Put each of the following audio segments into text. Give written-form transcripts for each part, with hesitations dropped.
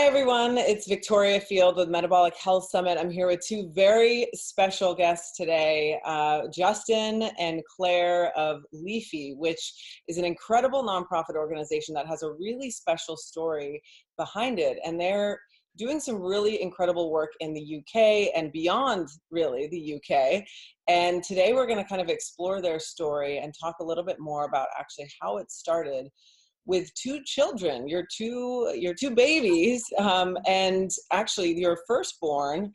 Hi, everyone. It's Victoria Field with Metabolic Health Summit. I'm here with two very special guests today, Justin and Claire of Leafie, which is an incredible nonprofit organization that has a really special story behind it. And they're doing some really incredible work in the UK and beyond, really, the UK. And today we're going to kind of explore their story and talk a little bit more about actually how it started with two children, your two babies, and actually your firstborn,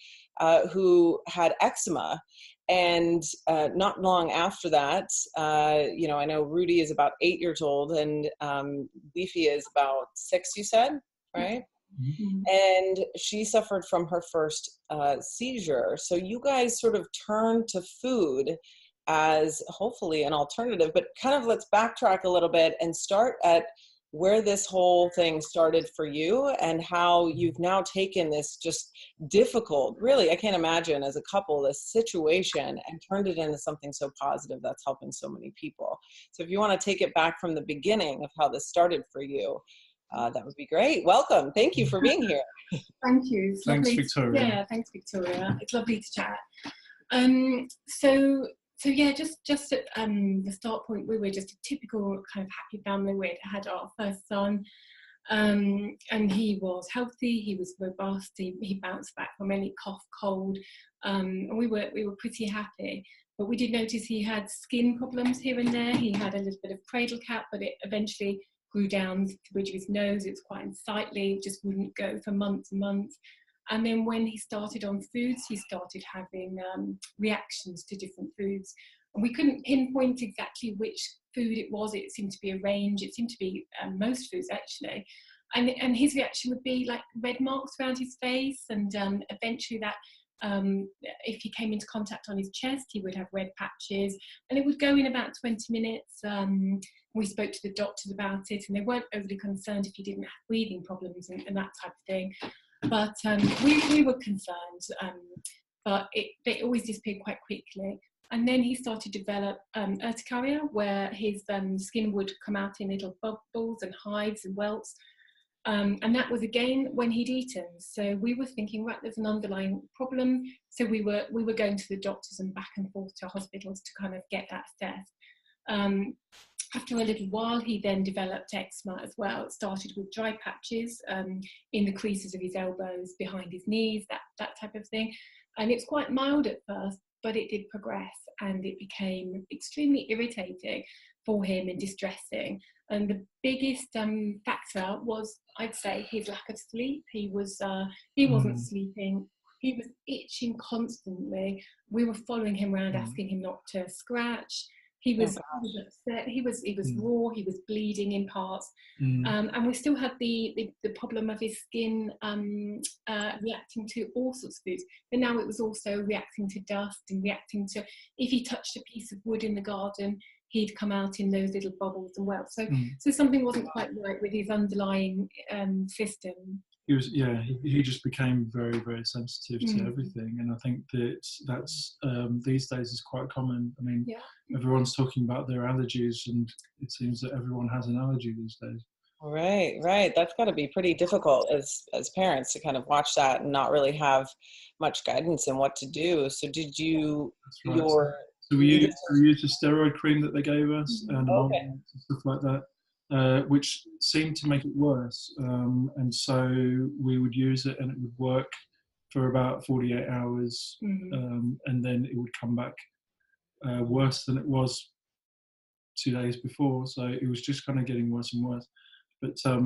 who had eczema. And not long after that, I know Rudy is about 8 years old, and Leafie is about 6, you said, right? Mm-hmm. And she suffered from her first seizure. So you guys sort of turned to food as hopefully an alternative, but kind of let's backtrack a little bit and start at where this whole thing started for you and how you've now taken this just difficult, really, I can't imagine as a couple, this situation and turned it into something so positive that's helping so many people. So if you want to take it back from the beginning of how this started for you, that would be great. Welcome. Thank you for being here. Thank you. It's thanks, lovely. Victoria. Yeah, thanks, Victoria. It's lovely to chat. So yeah, just at the start point, we were just a typical kind of happy family. We had our first son, and he was healthy. He was robust. He bounced back from any cough, cold, and we were pretty happy. But we did notice he had skin problems here and there. He had a little bit of cradle cap, but it eventually grew down to the bridge of his nose. It was quite unsightly. It just wouldn't go for months and months. And then when he started on foods, he started having reactions to different foods. And we couldn't pinpoint exactly which food it was. It seemed to be a range. It seemed to be most foods, actually. And his reaction would be like red marks around his face. And eventually that, if he came into contact on his chest, he would have red patches. And it would go in about 20 minutes. We spoke to the doctors about it, and they weren't overly concerned if he didn't have breathing problems and that type of thing. But we were concerned, but it always disappeared quite quickly. And then he started to develop urticaria, where his skin would come out in little bubbles and hives and welts. And that was again when he'd eaten. So we were thinking, right, there's an underlying problem. So we were going to the doctors and back and forth to hospitals to kind of get that assessed. After a little while, he then developed eczema as well. It started with dry patches in the creases of his elbows, behind his knees, that type of thing. And it's quite mild at first, but it did progress, and it became extremely irritating for him and distressing. And the biggest factor was, I'd say, his lack of sleep. He wasn't sleeping. He was itching constantly. We were following him around, asking him not to scratch. He was upset. He was raw. He was bleeding in parts, and we still had the problem of his skin reacting to all sorts of foods. But now it was also reacting to dust and reacting to, if he touched a piece of wood in the garden, he'd come out in those little bubbles and welts. So something wasn't quite right with his underlying system. He just became very, very sensitive to everything, and I think that's these days is quite common. I mean, everyone's talking about their allergies, and it seems that everyone has an allergy these days. Right. That's got to be pretty difficult as parents to kind of watch that and not really have much guidance in what to do. So did you? That's right. So we used a steroid cream that they gave us and stuff like that. Which seemed to make it worse. And so we would use it and it would work for about 48 hours. And then it would come back worse than it was 2 days before. So it was just kind of getting worse and worse. But so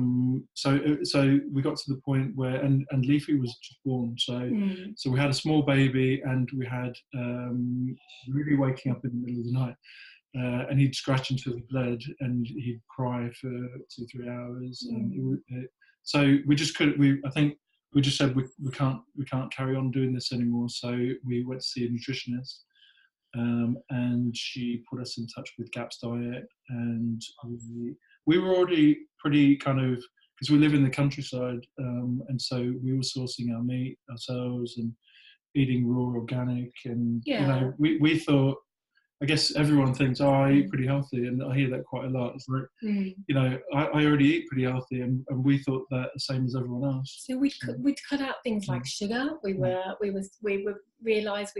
we got to the point where, and Leafie was just born. So we had a small baby, and we had really waking up in the middle of the night. And he'd scratch until he bled, and he'd cry for 2-3 hours. And so we just couldn't. I think we just said we can't carry on doing this anymore. So we went to see a nutritionist, and she put us in touch with GAPS Diet, and we were already pretty kind of, because we live in the countryside, and so we were sourcing our meat ourselves and eating raw organic, and we thought I guess everyone thinks, oh, I eat pretty healthy, and I hear that quite a lot. It's like, you know, I already eat pretty healthy, and we thought that the same as everyone else. So we'd cut out things like sugar. We realised we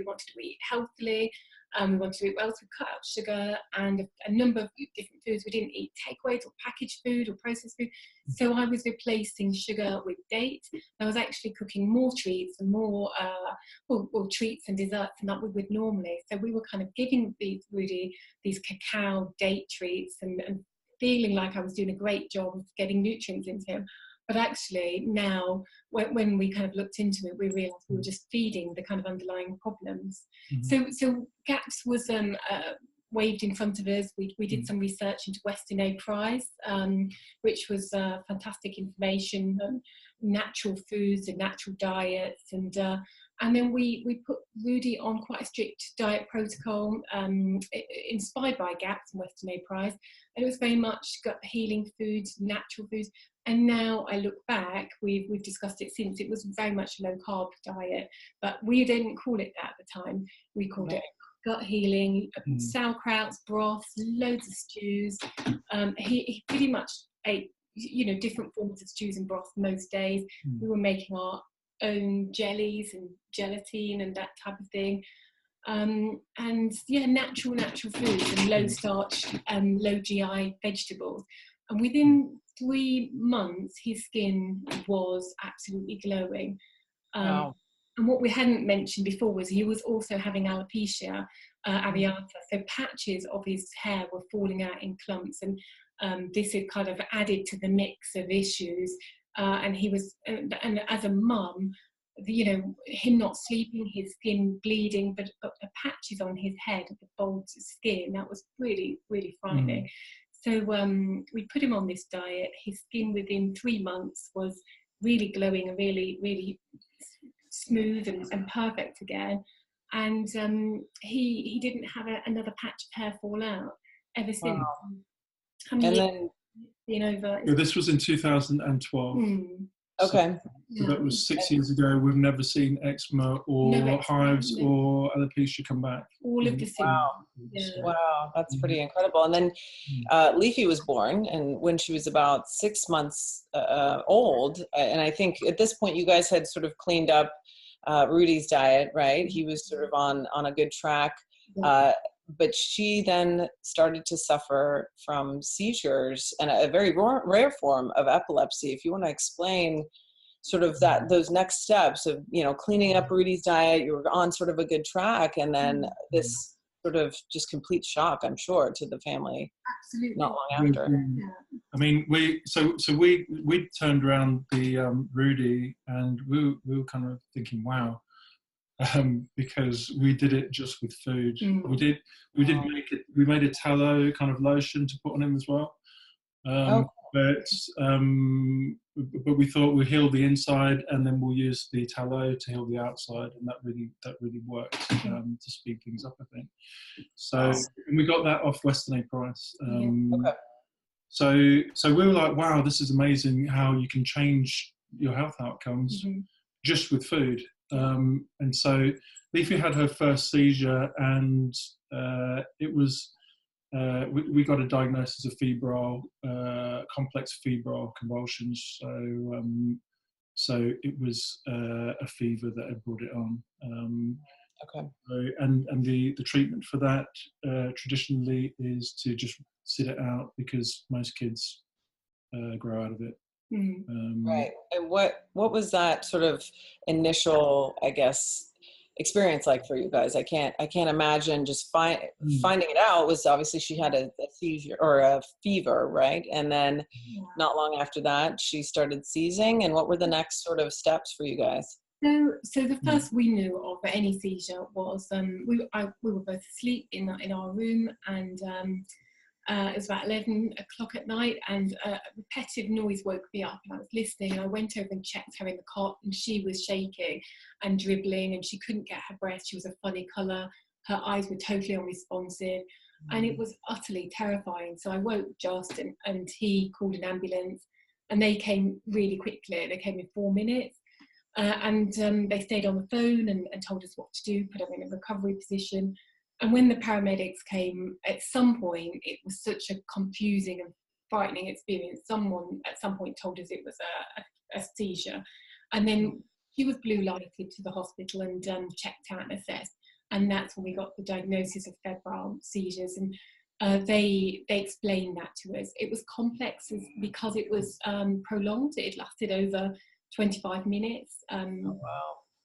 wanted to eat healthily. We wanted to eat well, so we cut out sugar and a number of different foods. We didn't eat takeaways or packaged food or processed food. So I was replacing sugar with dates. I was actually cooking more treats and more treats and desserts than that we would normally. So we were kind of giving Rudy these cacao date treats and feeling like I was doing a great job of getting nutrients into him. But actually now, when we kind of looked into it, we realised we were just feeding the kind of underlying problems. So GAPS was waved in front of us. We did some research into Western A Prize, which was fantastic information, natural foods and natural diets, and then we put Rudy on quite a strict diet protocol, inspired by GAPS and Western A Prize, and it was very much gut healing foods, natural foods. And now I look back, we've discussed it since, it was very much a low carb diet, but we didn't call it that at the time. We called it gut healing, sauerkrauts, broths, loads of stews. He pretty much ate, you know, different forms of stews and broths most days. We were making our own jellies and gelatine and that type of thing. And yeah, natural foods and low starch and low GI vegetables. And within 3 months, his skin was absolutely glowing. Wow. And what we hadn't mentioned before was he was also having alopecia areata, so patches of his hair were falling out in clumps, and this had kind of added to the mix of issues. And he was, and as a mum, you know, him not sleeping, his skin bleeding, but the patches on his head, the bulbs of skin, that was really, really frightening. So we put him on this diet. His skin within 3 months was really glowing and really, really smooth and perfect again. And he didn't have another patch of hair fall out ever since. Wow. I mean, And then, been over. This was in 2012. Okay. So that was 6 years ago. We've never seen eczema or hives or alopecia come back. All of the symptoms. Wow. Yeah. Wow, that's pretty incredible. And then Leafie was born, and when she was about 6 months old, and I think at this point you guys had sort of cleaned up Rudy's diet, right? He was sort of on a good track. But she then started to suffer from seizures and a very rare form of epilepsy. If you want to explain sort of those next steps of, you know, cleaning up Rudy's diet, you were on sort of a good track, and then this sort of just complete shock, I'm sure, to the family. Absolutely. Not long after. I mean, we turned around the Rudy, and we were kind of thinking, wow. Because we did it just with food. We did make it. We made a tallow kind of lotion to put on him as well. But we thought we'll heal the inside, and then we'll use the tallow to heal the outside, and that really worked to speed things up, I think. So and we got that off Western A Price. So we were like, wow, this is amazing how you can change your health outcomes just with food. And so Leafie had her first seizure, and it was we got a diagnosis of febrile, complex febrile convulsions. So it was a fever that had brought it on. And the treatment for that traditionally is to just sit it out, because most kids grow out of it. Right. And what was that sort of initial, I guess, experience like for you guys? I can't imagine just finding it out. Was obviously she had a seizure or a fever, right? And then not long after that, she started seizing. And what were the next sort of steps for you guys? So the first we knew of any seizure was we were both asleep in our room, and it was about 11 o'clock at night, and a repetitive noise woke me up, and I was listening, and I went over and checked her in the cot, and she was shaking and dribbling, and she couldn't get her breath. She was a funny colour. Her eyes were totally unresponsive, and it was utterly terrifying. So I woke Justin, and he called an ambulance, and they came really quickly. They came in 4 minutes, and they stayed on the phone and told us what to do, put her in a recovery position. And when the paramedics came, at some point, it was such a confusing and frightening experience. Someone at some point told us it was a seizure. And then she was blue lighted to the hospital and checked out and assessed. And that's when we got the diagnosis of febrile seizures. And they explained that to us. It was complex because it was prolonged. It lasted over 25 minutes. Oh, wow.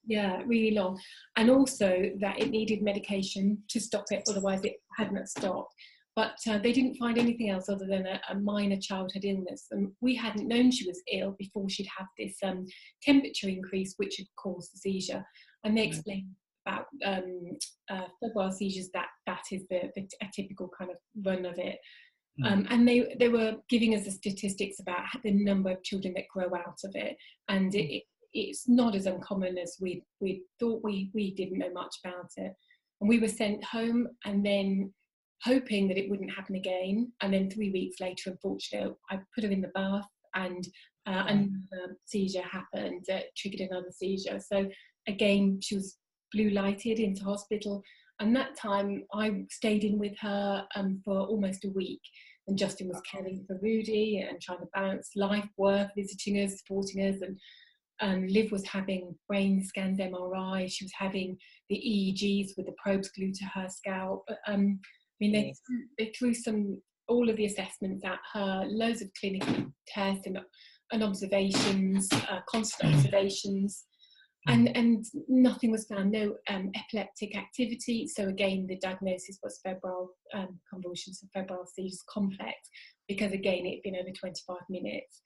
Yeah, really long. And also that it needed medication to stop it, otherwise it hadn't stopped. But they didn't find anything else other than a minor childhood illness. And we hadn't known she was ill before she'd had this temperature increase, which had caused the seizure. And they explained about febrile seizures, that is a typical kind of run of it. And they were giving us the statistics about the number of children that grow out of it. And it's not as uncommon as we thought. We didn't know much about it. And we were sent home, and then hoping that it wouldn't happen again. And then 3 weeks later, unfortunately, I put her in the bath, and another seizure happened that triggered another seizure. So again, she was blue lighted into hospital. And that time I stayed in with her for almost a week. And Justin was caring for Rudy and trying to balance life, work, visiting us, supporting us. And Liv was having brain scans, MRI. She was having the EEGs with the probes glued to her scalp. I mean, they threw all of the assessments at her, loads of clinical tests and observations, constant observations. And nothing was found, no epileptic activity. So again, the diagnosis was febrile convulsions and febrile seizures complex, because again, it had been over 25 minutes.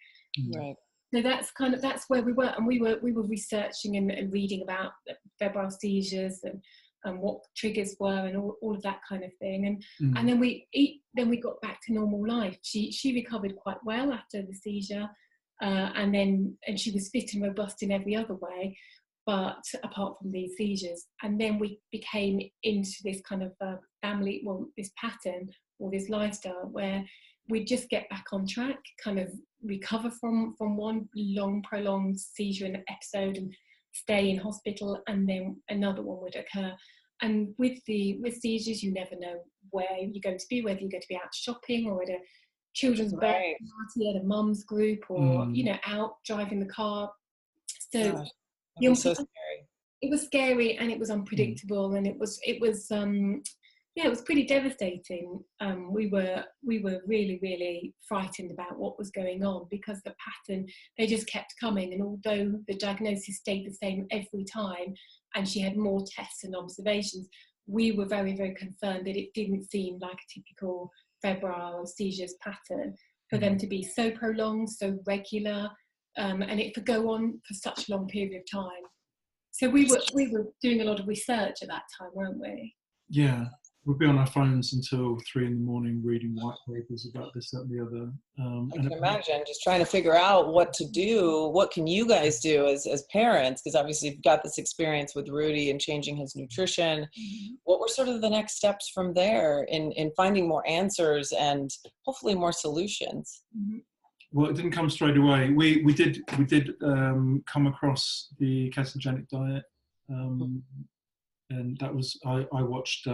Right. So that's where we were, and we were researching and reading about febrile seizures and what triggers were and all of that kind of thing. And then we got back to normal life. She recovered quite well after the seizure, and she was fit and robust in every other way, but apart from these seizures. And then we became into this kind of family, this pattern or this lifestyle where we just get back on track, kind of recover from one long prolonged seizure and episode and stay in hospital, and then another one would occur. And with seizures, you never know where you're going to be, whether you're going to be out shopping or at a children's birthday party, at a mum's group, or out driving the car. So so scary. It was scary, and it was unpredictable, and it was it was pretty devastating. We were really, really frightened about what was going on, because the pattern, they just kept coming. And although the diagnosis stayed the same every time, and she had more tests and observations, we were very, very concerned that it didn't seem like a typical febrile seizures pattern for them to be so prolonged, so regular, and it could go on for such a long period of time. So we were doing a lot of research at that time, weren't we? Yeah. We'd be on our phones until 3 a.m. reading white papers about this, that, and the other. I can imagine just trying to figure out what to do. What can you guys do as parents? Because obviously you've got this experience with Rudy and changing his nutrition. What were sort of the next steps from there in finding more answers and hopefully more solutions? Well, it didn't come straight away. We did come across the ketogenic diet, and that was I watched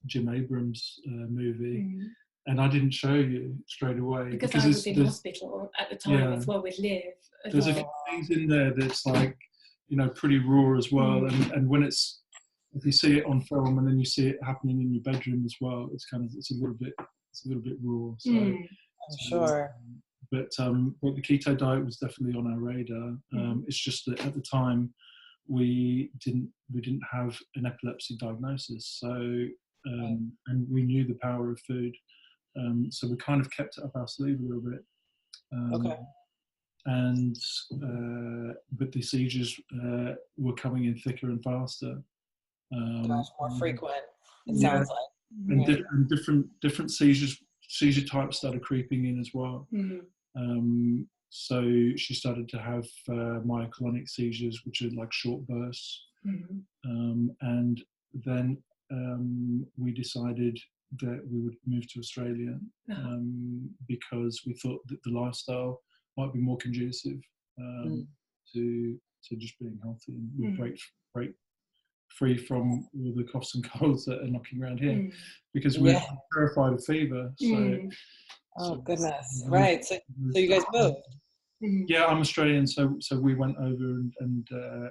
Jim Abrams' movie, and I didn't show you straight away because I was in hospital at the time as well with Liv. There's a few things in there that's like, pretty raw as well, and when if you see it on film and then you see it happening in your bedroom as well, it's a little bit raw. So, sure. But the keto diet was definitely on our radar. It's just that at the time we didn't have an epilepsy diagnosis, so and we knew the power of food, so we kind of kept it up our sleeve a little bit. And but the seizures were coming in thicker and faster. More frequent. It sounds like. And different seizure types started creeping in as well. So she started to have myoclonic seizures, which are like short bursts, and then we decided that we would move to Australia because we thought that the lifestyle might be more conducive to just being healthy and great free from all the coughs and colds that are knocking around here, because we're terrified of fever. Oh goodness! Right. So you guys moved. Yeah, I'm Australian, so we went over and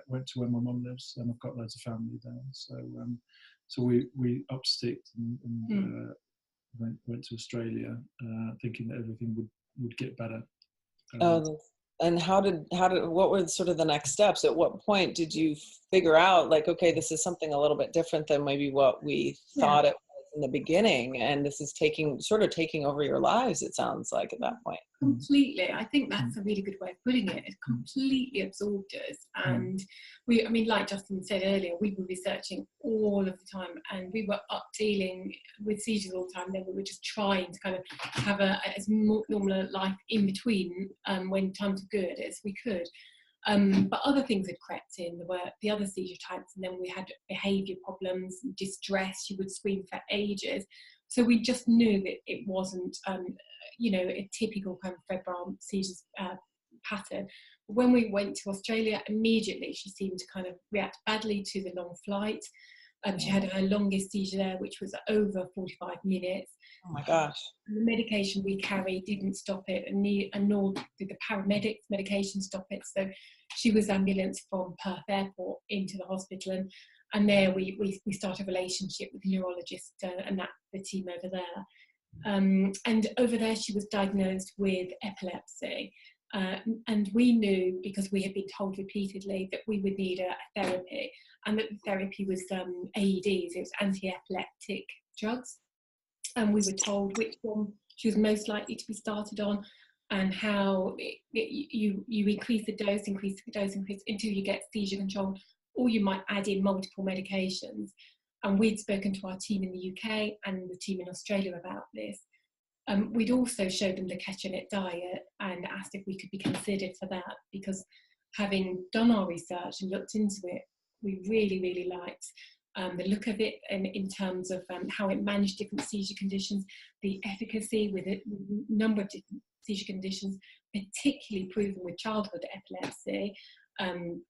went to where my mum lives, and I've got loads of family there. So we upsticked and went to Australia, thinking that everything would get better. And what were sort of the next steps? At what point did you figure out, like, okay, this is something a little bit different than maybe what we thought it was in the beginning, and this is taking over your lives, it sounds like, at that point? Completely. I think that's a really good way of putting it. It completely absorbed us. And like Justin said earlier, we were researching all of the time, and we were up dealing with seizures all the time. Then we were just trying to kind of have as normal a life in between, when times were good, as we could. But other things had crept in. There were the other seizure types, and then we had behaviour problems, distress. She would scream for ages. So we just knew that it wasn't, a typical kind of febrile seizures pattern. When we went to Australia, immediately she seemed to kind of react badly to the long flight. She had her longest seizure there, which was over 45 minutes. Oh my gosh. The medication we carried didn't stop it, and nor did the paramedics' medication stop it. So she was ambulanced from Perth Airport into the hospital, and there we started a relationship with the neurologist and the team over there. And over there she was diagnosed with epilepsy. And we knew, because we had been told repeatedly, that we would need a therapy, and that the therapy was AEDs, it was anti-epileptic drugs. And we were told which one she was most likely to be started on, and how you increase the dose until you get seizure control, or you might add in multiple medications. And we'd spoken to our team in the UK and the team in Australia about this. We'd also showed them the ketogenic diet and asked if we could be considered for that, because having done our research and looked into it, we really, really liked the look of it, and in terms of how it managed different seizure conditions, the efficacy with a number of different seizure conditions, particularly proven with childhood epilepsy, and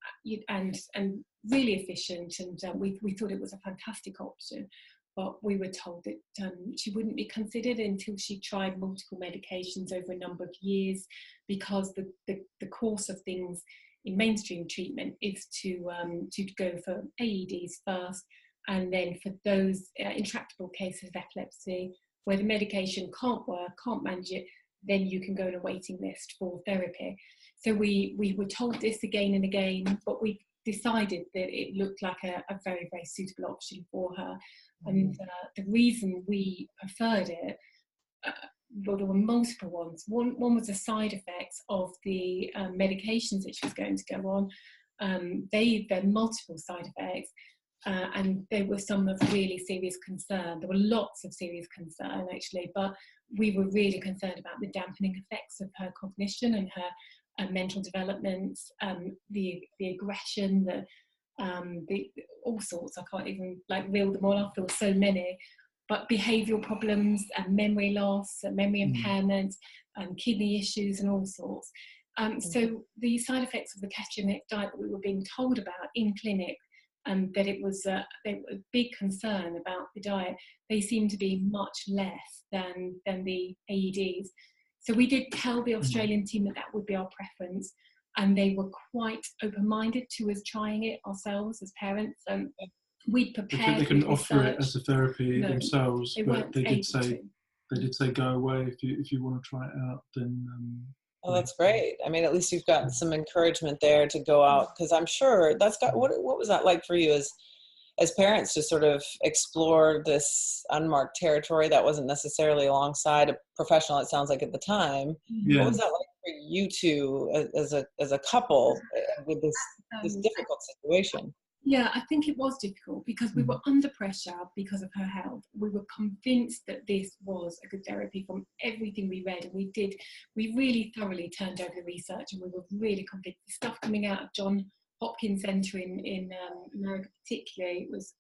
really efficient. And we thought it was a fantastic option. But we were told that she wouldn't be considered until she tried multiple medications over a number of years, because the course of things in mainstream treatment is to go for AEDs first, and then for those intractable cases of epilepsy where the medication can't work, can't manage it, then you can go on a waiting list for therapy. So we were told this again and again, but we decided that it looked like a very, very suitable option for her. And the reason we preferred it, well, there were multiple ones. One was the side effects of the medications that she was going to go on. There were multiple side effects, and there were some of really serious concern. There were lots of serious concern, actually, but we were really concerned about the dampening effects of her cognition and her mental development, the aggression, the all sorts. I can't even reel them all off. There were so many. But behavioural problems and memory loss and memory impairment and kidney issues and all sorts. So the side effects of the ketogenic diet that we were being told about in clinic, that it was a big concern about the diet, they seemed to be much less than the AEDs. So we did tell the Australian team that would be our preference, and they were quite open-minded to us trying it ourselves as parents. We'd prepared. They couldn't offer it as a therapy themselves, but they did say go away if you want to try it out. Then. Oh, that's great. I mean, at least you've got some encouragement there to go out, because I'm sure that's got. What was that like for you as parents, to sort of explore this unmarked territory that wasn't necessarily alongside a professional? It sounds like at the time. Yeah. What was that like for you two as a couple with this difficult situation? Yeah, I think it was difficult because we were under pressure because of her health. We were convinced that this was a good therapy from everything we read, and we really thoroughly turned over the research, and we were really convinced. The stuff coming out of John Hopkins Centre in America particularly was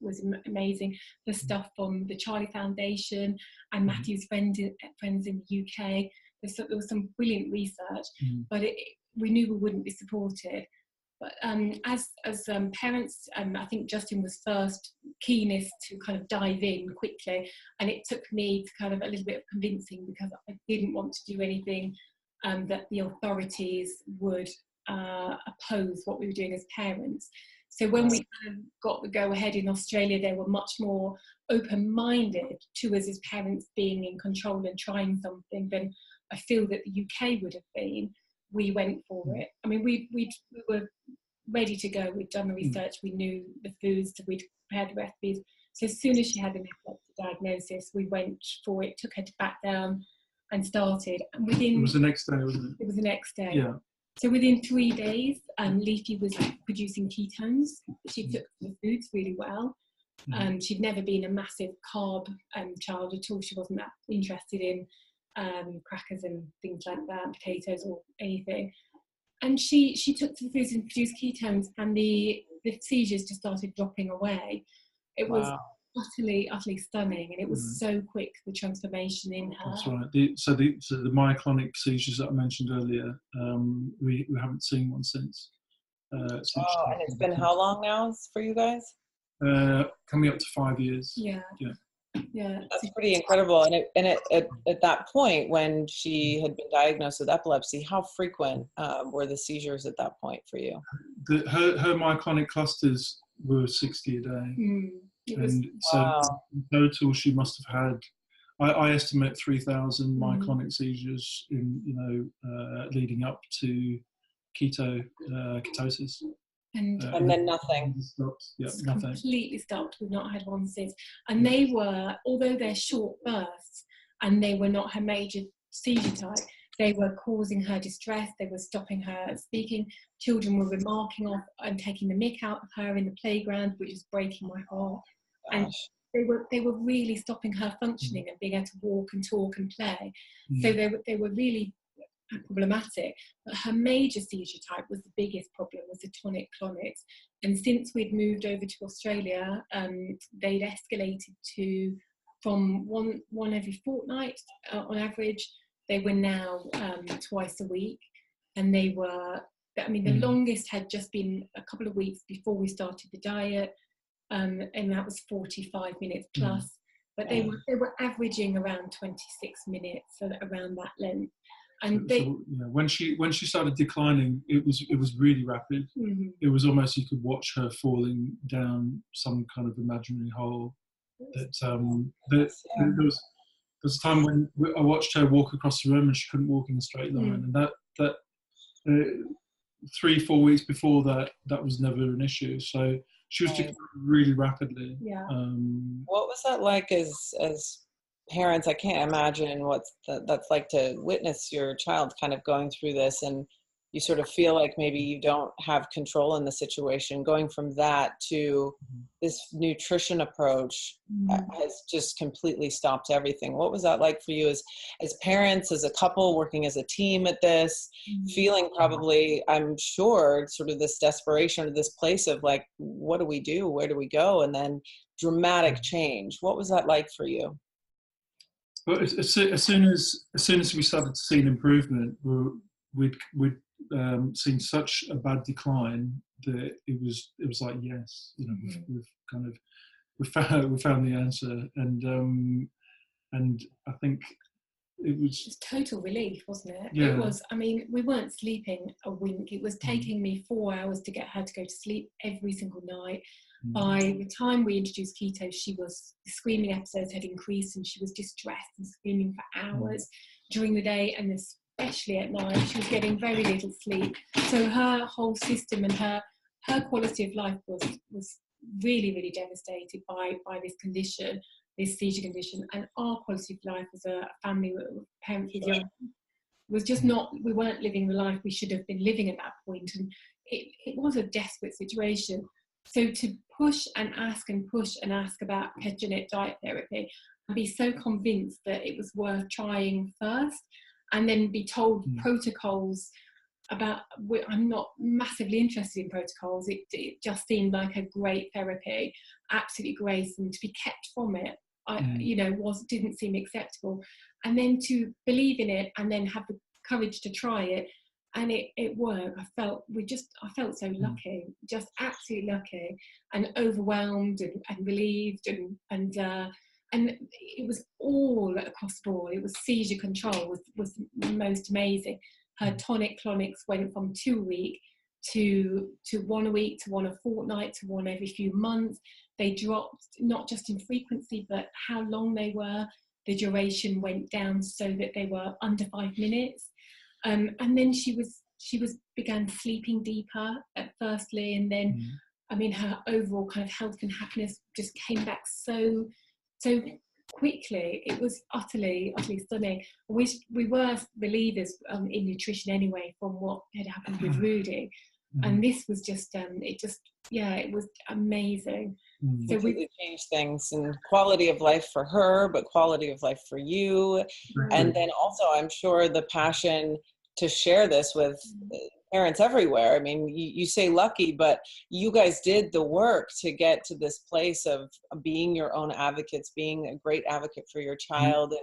amazing. The stuff from the Charlie Foundation and Matthew's friends in the UK, there was some brilliant research, but we knew we wouldn't be supported. But as parents, I think Justin was first keenest to kind of dive in quickly, and it took me to kind of a little bit of convincing, because I didn't want to do anything that the authorities would oppose what we were doing as parents. So when we kind of got the go ahead in Australia, they were much more open-minded to us as parents being in control and trying something than I feel that the UK would have been. We went for it. I mean, we were ready to go. We'd done the research. We knew the foods. We'd prepared the recipes. So as soon as she had an epilepsy diagnosis, we went for it, took her back down and started. And within... It was the next day, wasn't it? It was the next day. Yeah. So within 3 days, Leafie was producing ketones. She took the foods really well. She'd never been a massive carb child at all. She wasn't that interested in crackers and things like that, potatoes or anything. And she took to the foods and produced ketones, and the seizures just started dropping away. It was utterly stunning, and it was so quick, the transformation in her. That's right. So the myoclonic seizures that I mentioned earlier, we haven't seen one since. And it's been how long now for you guys? Coming up to 5 years. Yeah. That's pretty incredible. And at that point, when she had been diagnosed with epilepsy, how frequent were the seizures at that point for you? Her myoclonic clusters were 60 a day. And so in total, she must have had, I estimate 3,000 myoclonic seizures in leading up to ketosis. And then nothing. Stopped. Yeah, nothing. Completely stopped. We've not had one since. And they were, although they're short bursts, and they were not her major seizure type, they were causing her distress. They were stopping her speaking. Children were remarking off and taking the mick out of her in the playground, which is breaking my heart. And they were really stopping her functioning and being able to walk and talk and play. So they were really problematic. But her major seizure type was the biggest problem, was the tonic-clonics. And since we'd moved over to Australia, they'd escalated to from one every fortnight on average. They were now twice a week, and they were, I mean, the longest had just been a couple of weeks before we started the diet, and that was 45 minutes plus. But they were averaging around 26 minutes, so around that length. And when she started declining, it was really rapid. It was almost, you could watch her falling down some kind of imaginary hole. There was a time when I watched her walk across the room and she couldn't walk in a straight line, and that 3-4 weeks before that was never an issue. So she was declining really rapidly. What was that like as parents? I can't imagine what that's like to witness your child kind of going through this, and you sort of feel like maybe you don't have control in the situation. Going from that to this nutrition approach has just completely stopped everything. What was that like for you as parents, as a couple, working as a team at this, feeling probably, I'm sure, sort of this desperation or this place of like, what do we do? Where do we go? And then dramatic change. What was that like for you? Well, as soon as we started to see an improvement, we'd seen such a bad decline that it was like, yes, we found the answer, and I think it was total relief, wasn't it? Yeah. It was. I mean, we weren't sleeping a wink. It was taking me 4 hours to get her to go to sleep every single night. By the time we introduced keto, the screaming episodes had increased, and she was distressed and screaming for hours during the day, and especially at night. She was getting very little sleep. So her whole system and her quality of life was really, really devastated by this condition, this seizure condition. And our quality of life as a family, parents with young, was just not, we weren't living the life we should have been living at that point. And it was a desperate situation. So to push and ask about ketogenic diet therapy, and be so convinced that it was worth trying first, and then be told protocols about, I'm not massively interested in protocols. It just seemed like a great therapy, absolutely great, and to be kept from it, didn't seem acceptable. And then to believe in it and then have the courage to try it, and it worked. I felt so lucky, just absolutely lucky, and overwhelmed and relieved, and it was all across the board. It was seizure control was most amazing. Her tonic-clonics went from 2 a week to 1 a week, to 1 a fortnight, to 1 every few months. They dropped not just in frequency, but how long they were. The duration went down so that they were under 5 minutes. And then she began sleeping deeper at firstly, and then I mean, her overall kind of health and happiness just came back so quickly. It was utterly stunning. We were believers in nutrition anyway, from what had happened with Rudy, and this was just it was amazing. So we changed things, and quality of life for her, but quality of life for you. And then also, I'm sure the passion to share this with parents everywhere. I mean, you say lucky, but you guys did the work to get to this place of being your own advocates, being a great advocate for your child, and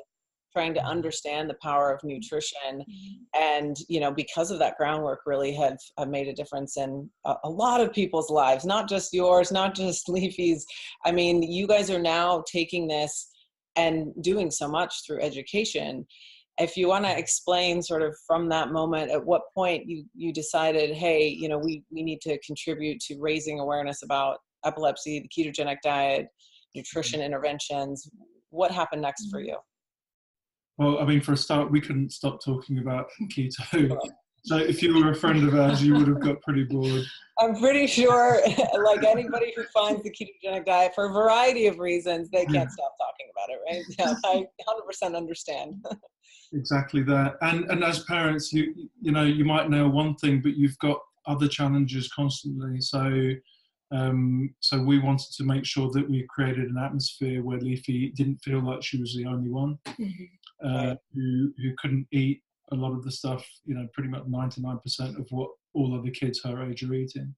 trying to understand the power of nutrition. And, you know, because of that groundwork, really have made a difference in a lot of people's lives, not just yours, not just Leafie's. I mean, you guys are now taking this and doing so much through education. If you want to explain sort of from that moment, at what point you decided, hey, you know, we need to contribute to raising awareness about epilepsy, the ketogenic diet, nutrition interventions. What happened next for you? Well, I mean, for a start, we couldn't stop talking about keto. So if you were a friend of ours, you would have got pretty bored. I'm pretty sure, like anybody who finds the ketogenic diet for a variety of reasons, they can't stop talking about it, right? Yeah, I 100% understand. Exactly that. And as parents, you know, you might know one thing, but you've got other challenges constantly. So we wanted to make sure that we created an atmosphere where Leafie didn't feel like she was the only one who couldn't eat a lot of the stuff, you know, pretty much 99% of what all other kids her age are eating.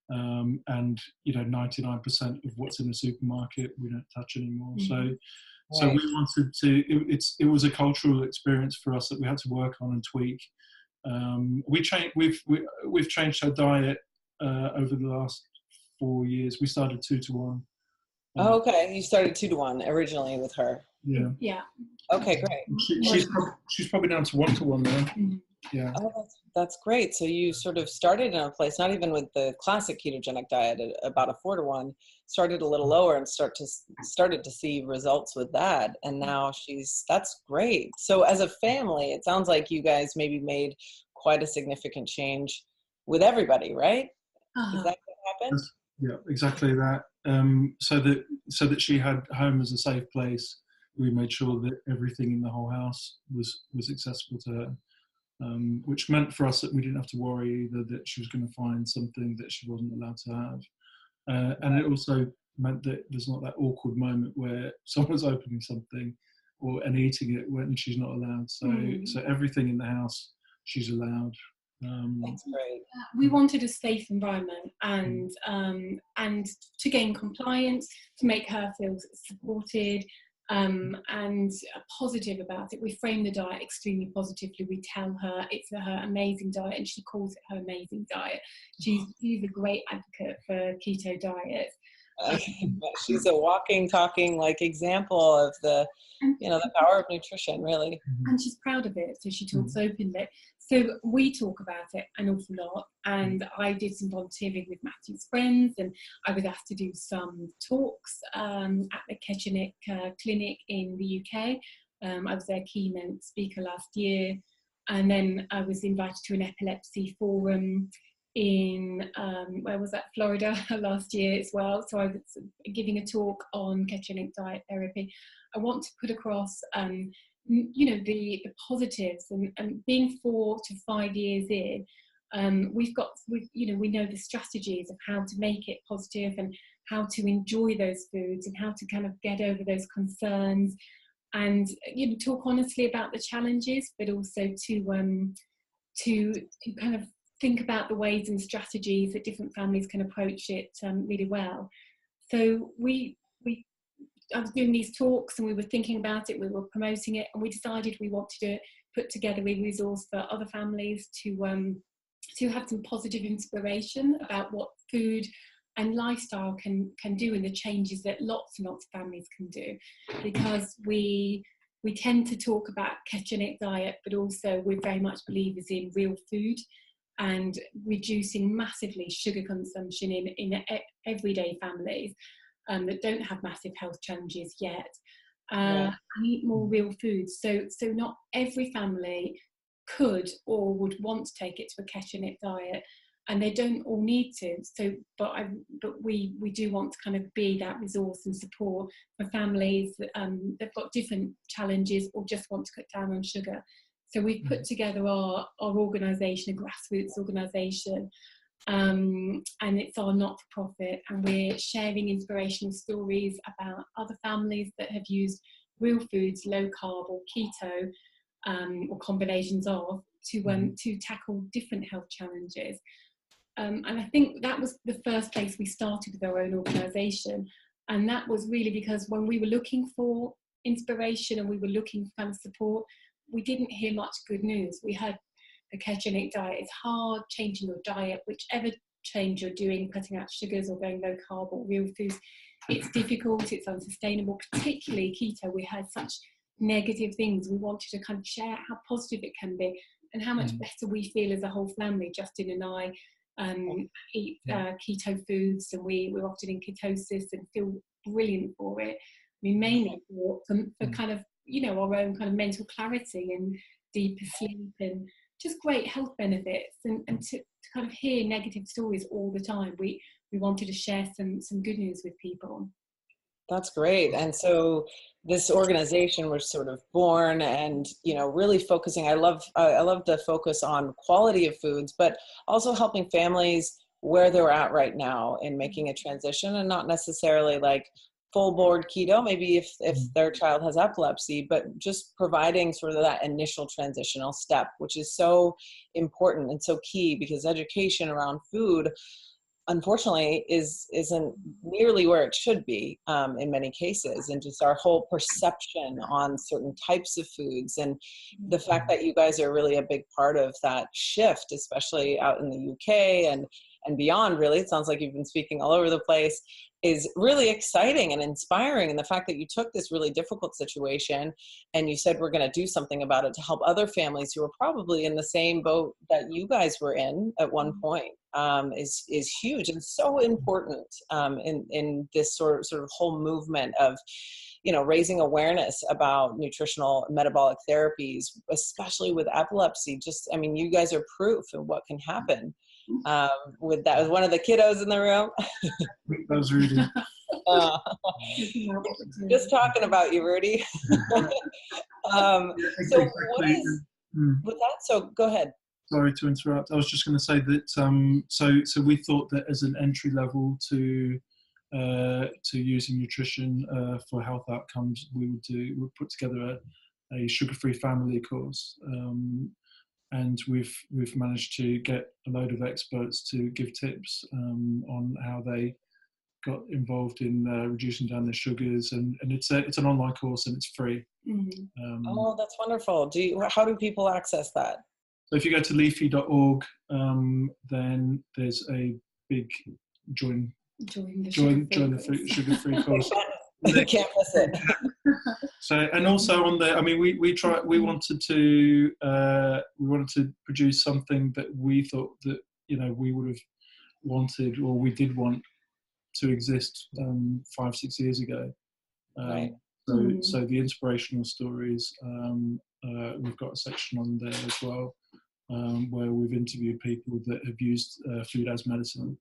And, you know, 99% of what's in the supermarket we don't touch anymore. So we wanted to, it was a cultural experience for us that we had to work on and tweak. We've changed her diet over the last 4 years. We started 2 to 1. Oh, okay. You started 2 to 1 originally with her. Yeah. Yeah. Okay, great. She's probably down to 1 to 1 now. Yeah. Oh, that's great. So you sort of started in a place, not even with the classic ketogenic diet, at about a 4 to 1, started a little lower and started to see results with that. And now that's great. So as a family, it sounds like you guys maybe made quite a significant change with everybody, right? Is that what happened? Yeah, exactly that. So that she had home as a safe place, we made sure that everything in the whole house was accessible to her. Which meant for us that we didn't have to worry either that she was going to find something that she wasn't allowed to have. And it also meant that there's not that awkward moment where someone's opening something and eating it when she's not allowed. So everything in the house, she's allowed. That's great. We wanted a safe environment and to gain compliance, to make her feel supported, and positive about it. We frame the diet extremely positively. We tell her it's her amazing diet, and she calls it her amazing diet. She's a great advocate for keto diet. She's a walking, talking like example of the power of nutrition, really. And she's proud of it, so she talks openly. So we talk about it an awful lot, and I did some volunteering with Matthew's friends, and I was asked to do some talks at the ketogenic clinic in the UK. I was their keynote speaker last year, and then I was invited to an epilepsy forum in Florida last year as well. So I was giving a talk on ketogenic diet therapy. I want to put across the positives, and being 4 to 5 years in, we know the strategies of how to make it positive and how to enjoy those foods and how to kind of get over those concerns, and talk honestly about the challenges, but also to kind of think about the ways and strategies that different families can approach it really well. So I was doing these talks and we were thinking about it, we were promoting it, and we decided we wanted to put together a resource for other families to have some positive inspiration about what food and lifestyle can do, and the changes that lots and lots of families can do. Because we tend to talk about ketogenic diet, but also we're very much believers in real food and reducing massively sugar consumption in everyday families that don't have massive health challenges yet. And eat more real food. So not every family could or would want to take it to a ketogenic diet, and they don't all need to. So, but we do want to kind of be that resource and support for families that they've got different challenges or just want to cut down on sugar. So we've put together our organisation, a grassroots organisation, and it's our not-for-profit, and we're sharing inspirational stories about other families that have used real foods, low carb or keto, or combinations of, to tackle different health challenges. And I think that was the first place we started with our own organisation, and that was really because when we were looking for inspiration and we were looking for kind of support, we didn't hear much good news. We heard the ketogenic diet is hard, changing your diet, whichever change you're doing, cutting out sugars or going low carb or real foods, it's difficult, it's unsustainable, particularly keto. We heard such negative things. We wanted to kind of share how positive it can be and how much better we feel as a whole family. Justin and I eat keto foods, and we're often in ketosis and feel brilliant for it. I mean, mainly for kind of, you know, our own kind of mental clarity and deeper sleep and just great health benefits, and to kind of hear negative stories all the time. We wanted to share some good news with people. That's great. And so this organization was sort of born, and, you know, really focusing, I love the focus on quality of foods, but also helping families where they're at right now in making a transition, and not necessarily like full board keto, maybe if their child has epilepsy, but just providing sort of that initial transitional step, which is so important and so key, because education around food, unfortunately, isn't nearly where it should be in many cases, and just our whole perception on certain types of foods, and the fact that you guys are really a big part of that shift, especially out in the UK and beyond. Really, it sounds like you've been speaking all over the place, is really exciting and inspiring. And the fact that you took this really difficult situation and you said, we're going to do something about it to help other families who are probably in the same boat that you guys were in at one point, is huge and so important in this sort of whole movement of, you know, raising awareness about nutritional metabolic therapies, especially with epilepsy. Just, I mean, you guys are proof of what can happen with that. Was one of the kiddos in the room? That was Rudy. Just talking about you, Rudy. So what is with that? So go ahead. Sorry to interrupt. I was just going to say that so we thought that as an entry level to using nutrition for health outcomes, we would put together a sugar-free family course, and we've managed to get a load of experts to give tips on how they got involved in reducing down their sugars, and it's an online course and it's free. Oh, that's wonderful. How do people access that? So if you go to leafie.org, then there's a big join the sugar-free course. You can't miss it. So, and also on there, I mean, we wanted to produce something that we thought that, you know, we would have wanted, or we did want to exist 5-6 years ago. Right. So the inspirational stories, we've got a section on there as well, where we've interviewed people that have used food as medicine.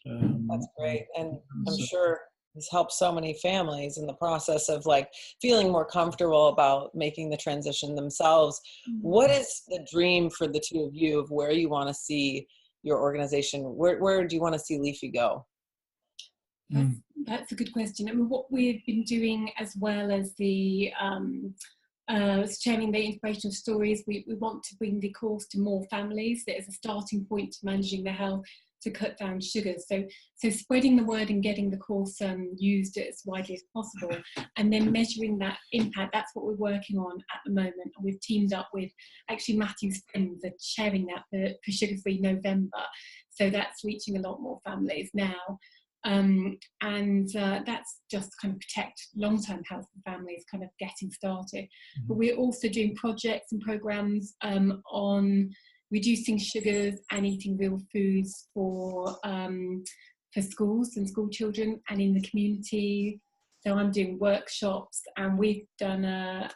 That's great. And I'm sure this helps so many families in the process of like feeling more comfortable about making the transition themselves. What is the dream for the two of you of where you want to see your organization? Where do you want to see Leafie go? That's a good question. I mean, what we've been doing, as well as the sharing the inspirational stories, we want to bring the course to more families. That is a starting point to managing their health, to cut down sugars. So spreading the word and getting the course used as widely as possible, and then measuring that impact. That's what we're working on at the moment. And we've teamed up with actually Matthew's friends are sharing that for Sugar-Free November. So that's reaching a lot more families now. That's just kind of protect long-term health for families, kind of getting started. But we're also doing projects and programs on reducing sugars and eating real foods for schools and school children and in the community. So I'm doing workshops, and we've done a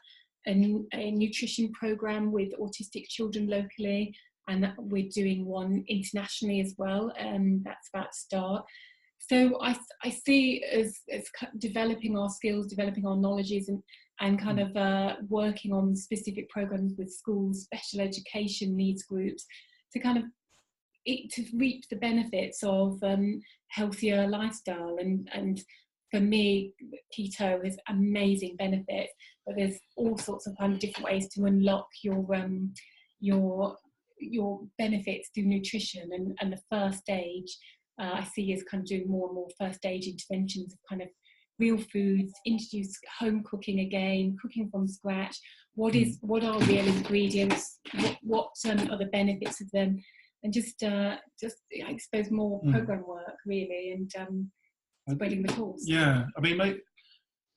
nutrition program with autistic children locally, and we're doing one internationally as well, and that's about to start. So I see as developing our skills, developing our knowledges, and kind of working on specific programs with schools, special education needs groups, to kind of to reap the benefits of healthier lifestyle. And for me, keto has amazing benefits, but there's all sorts of kind of different ways to unlock your benefits through nutrition. And the first stage I see is kind of doing more and more first stage interventions of kind of real foods, introduce home cooking again, cooking from scratch. What are real ingredients? What are the benefits of them? And just I suppose more program work really, and spreading the course. Yeah, I mean, mate,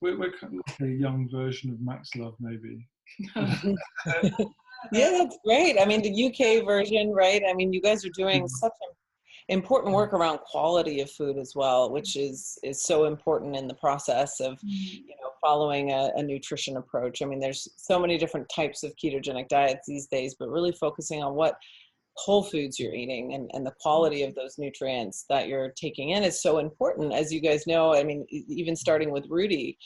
we're kind of like a young version of Max Love, maybe. Yeah, that's great. I mean, the UK version, right? I mean, you guys are doing such important work around quality of food as well, which is so important in the process of, following a nutrition approach. I mean, there's so many different types of ketogenic diets these days, but really focusing on what whole foods you're eating and the quality of those nutrients that you're taking in is so important. As you guys know, I mean, even starting with Rudy,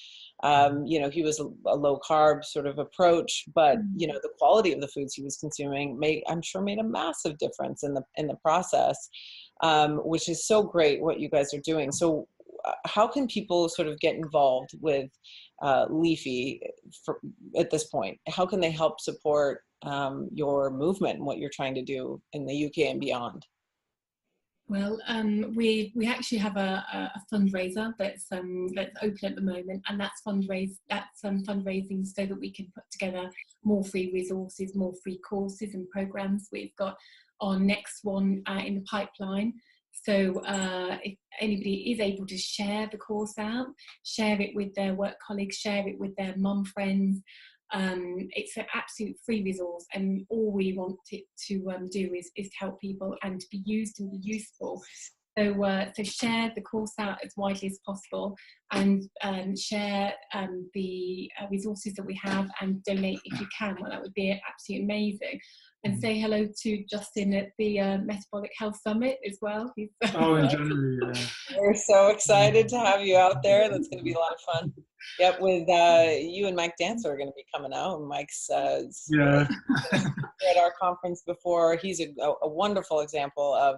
he was a low carb sort of approach, but the quality of the foods he was consuming made a massive difference in the process, which is so great what you guys are doing. So how can people sort of get involved with Leafie at this point? How can they help support your movement and what you're trying to do in the UK and beyond? Well, we actually have a fundraiser that's open at the moment, and that's fundraising so that we can put together more free resources, more free courses and programs. We've got our next one in the pipeline. So if anybody is able to share the course out, share it with their work colleagues, share it with their mum friends. It's an absolute free resource, and all we want it to do is to help people and to be used and be useful. So share the course out as widely as possible, and share the resources that we have, and donate if you can. Well, that would be absolutely amazing. And say hello to Justin at the Metabolic Health Summit as well. Oh, in January, yeah. We're so excited to have you out there. That's going to be a lot of fun. Yep, with you and Mike Dancer are going to be coming out. And Mike's at our conference before. He's a wonderful example of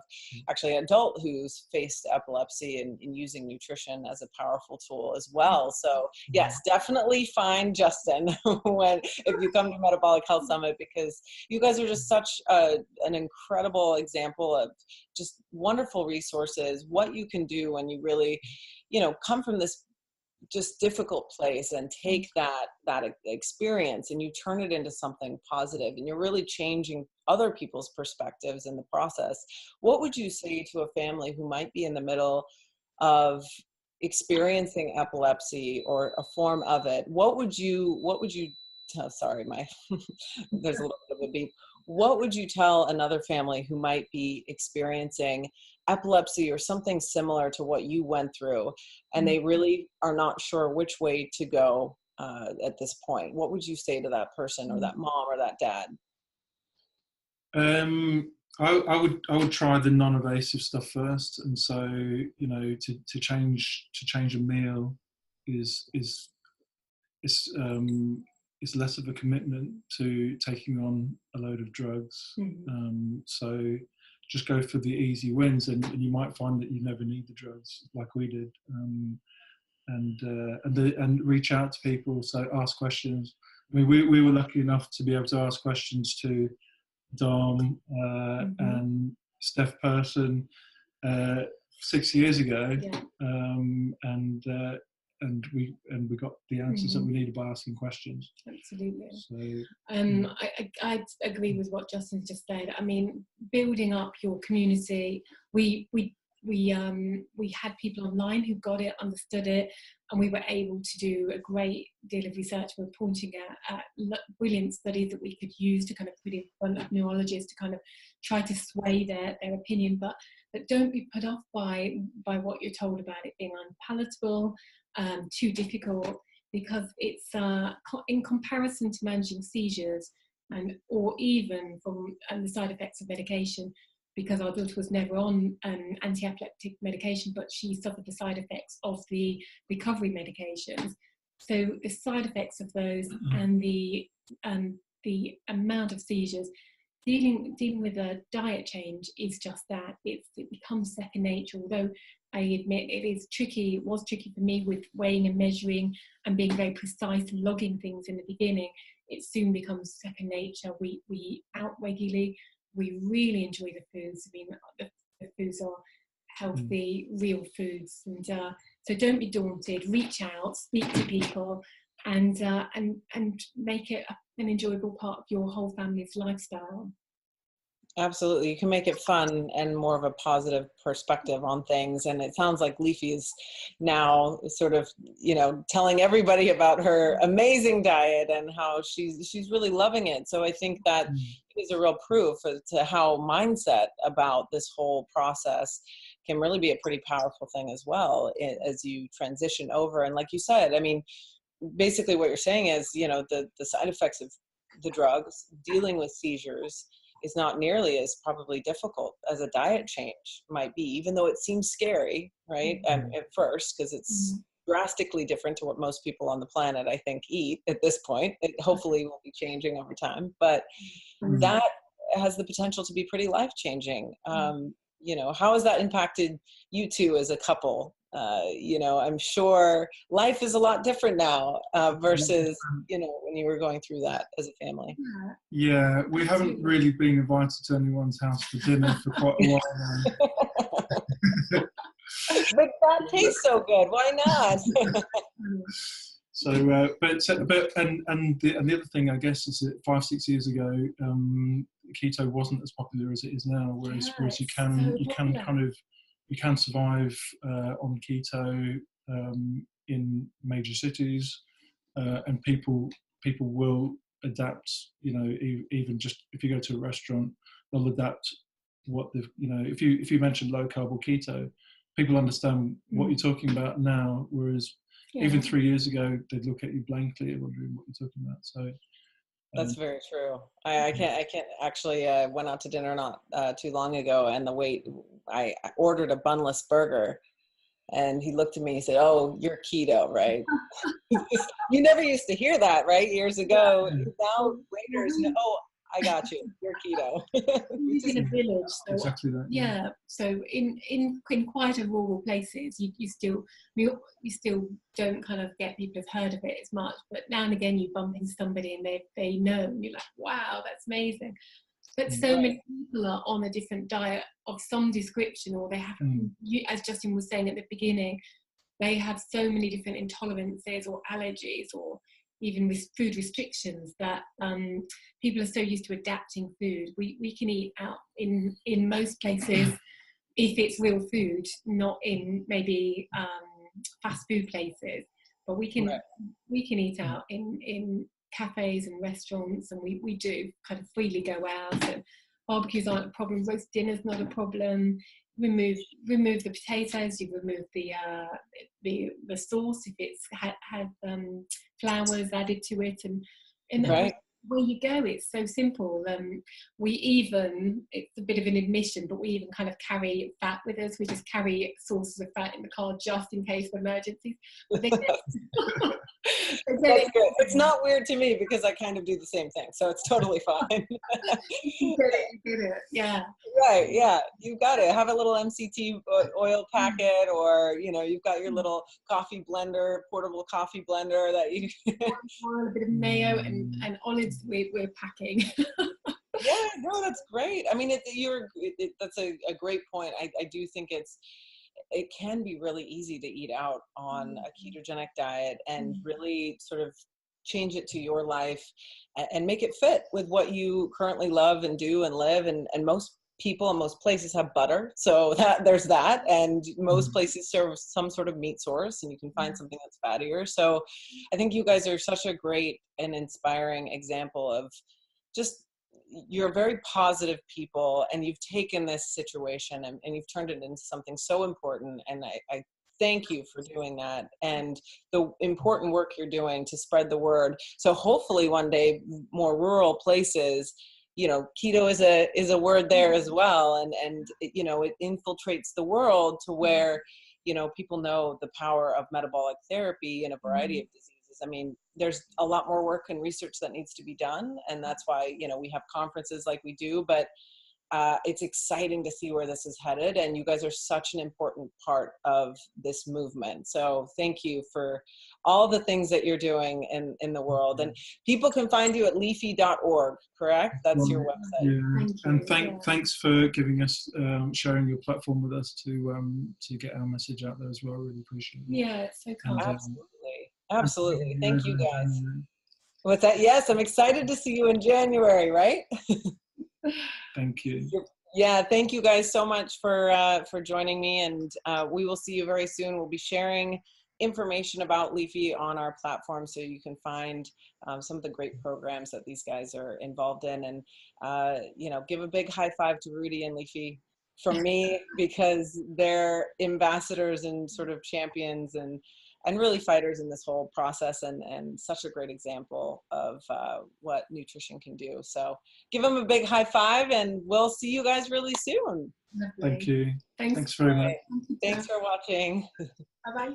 actually an adult who's faced epilepsy and using nutrition as a powerful tool as well. So yes, definitely find Justin if you come to Metabolic Health Summit, because you guys are just such an incredible example of just wonderful resources, what you can do when you really, come from this just difficult place and take that experience and you turn it into something positive, and you're really changing other people's perspectives in the process. What would you say to a family who might be in the middle of experiencing epilepsy or a form of it? What would you tell, sorry, there's a little bit of a beep. What would you tell another family who might be experiencing epilepsy or something similar to what you went through, and they really are not sure which way to go at this point? What would you say to that person, or that mom or that dad? I would try the non-invasive stuff first, and so to change a meal is less of a commitment to taking on a load of drugs. So just go for the easy wins, and you might find that you never need the drugs like we did. And reach out to people, so ask questions. I mean, we were lucky enough to be able to ask questions to Dom and Steph Person, 6 years ago, Yeah. And we got the answers that we needed by asking questions. Absolutely. So, I agree with what Justin just said. I mean, building up your community. We had people online who got it, understood it, and we were able to do a great deal of research. We're pointing at brilliant studies that we could use to kind of put in front of neurologists to kind of try to sway their opinion, but don't be put off by what you're told about it being unpalatable, too difficult, because it's in comparison to managing seizures or even from the side effects of medication, because our daughter was never on anti-epileptic medication, but she suffered the side effects of the recovery medications. So the side effects of those and the amount of seizures, dealing with a diet change is just that. It becomes second nature, although I admit it was tricky for me with weighing and measuring and being very precise and logging things in the beginning. It soon becomes second nature. We eat out regularly. We really enjoy the foods. I mean, the foods are healthy, real foods. And so don't be daunted. Reach out, speak to people, and make it an enjoyable part of your whole family's lifestyle. Absolutely. You can make it fun and more of a positive perspective on things. And it sounds like Leafie is now sort of, telling everybody about her amazing diet and how she's really loving it. So I think that is a real proof to how mindset about this whole process can really be a pretty powerful thing as well as you transition over. And like you said, I mean, basically what you're saying is, the side effects of the drugs, dealing with seizures, is not nearly as probably difficult as a diet change might be, even though it seems scary, right? At first, because it's drastically different to what most people on the planet, I think, eat at this point. It hopefully will be changing over time, but that has the potential to be pretty life-changing. How has that impacted you two as a couple? I'm sure life is a lot different now versus, when you were going through that as a family. Yeah, we haven't really been invited to anyone's house for dinner for quite a while now. But that tastes so good. Why not? So, the other thing, I guess, is that 5-6 years ago, keto wasn't as popular as it is now. Whereas you can survive on keto in major cities, and people will adapt. Even just if you go to a restaurant, they'll adapt what if you mention low carb or keto, people understand what you're talking about now. Whereas even 3 years ago, they'd look at you blankly and wondering what you're talking about. So. That's very true. I can't actually went out to dinner not too long ago, and I ordered a bunless burger, and he looked at me and said, "Oh, you're keto, right?" You never used to hear that, right? Years ago. Now waiters know, "Oh, I got you. You're keto." In a village, so, exactly that. Yeah. So in quieter rural places, you still don't kind of get people have heard of it as much. But now and again, you bump into somebody and they know, and you're like, "Wow, that's amazing." But so many people are on a different diet of some description, or they have, as Justin was saying at the beginning, they have so many different intolerances or allergies or even with food restrictions that people are so used to adapting food. We can eat out in most places if it's real food, not in maybe fast food places, but we can eat out in cafes and restaurants, and we do kind of freely go out, and barbecues aren't a problem, roast dinner's not a problem. Remove the potatoes, you remove the sauce if it's had flowers added to it, and where you go, it's so simple. We even, it's a bit of an admission, but we even kind of carry fat with us. We just carry sources of fat in the car just in case of emergencies. But that's good. It's not weird to me because I kind of do the same thing, so it's totally fine. You get it, yeah. Right, yeah, you got it. Have a little MCT oil packet, or you've got your little coffee blender, portable coffee blender that you. A bit of mayo and olives we're packing. Yeah, no, that's great. I mean, that's a great point. I do think it can be really easy to eat out on a ketogenic diet and really sort of change it to your life and make it fit with what you currently love and do and live. And most people and most places have butter, so there's that, and most places serve some sort of meat source, and you can find something that's fattier. So I think you guys are such a great and inspiring example of just, you're very positive people, and you've taken this situation and you've turned it into something so important. And I thank you for doing that, and the important work you're doing to spread the word. So hopefully one day more rural places, you know, keto is a word there as well. And you know, it infiltrates the world to where, you know, people know the power of metabolic therapy in a variety of diseases. I mean, there's a lot more work and research that needs to be done. And that's why, you know, we have conferences like we do, but it's exciting to see where this is headed. And you guys are such an important part of this movement. So thank you for all the things that you're doing in the world. And people can find you at leafie.org, correct? That's your website. Yeah. And thanks for giving us, sharing your platform with us to get our message out there as well. Really appreciate it. Yeah, it's so cool. Absolutely. Thank you guys. What's that? Yes, I'm excited to see you in January, right? Thank you. Yeah, thank you guys so much for joining me, and we will see you very soon. We'll be sharing information about Leafie on our platform, so you can find some of the great programs that these guys are involved in. And you know, give a big high five to Rudy and Leafie from me, because they're ambassadors and sort of champions and really fighters in this whole process, and such a great example of what nutrition can do. So give them a big high five, and we'll see you guys really soon. Lovely. Thank you. Thanks very much. Thanks for watching. Bye-bye.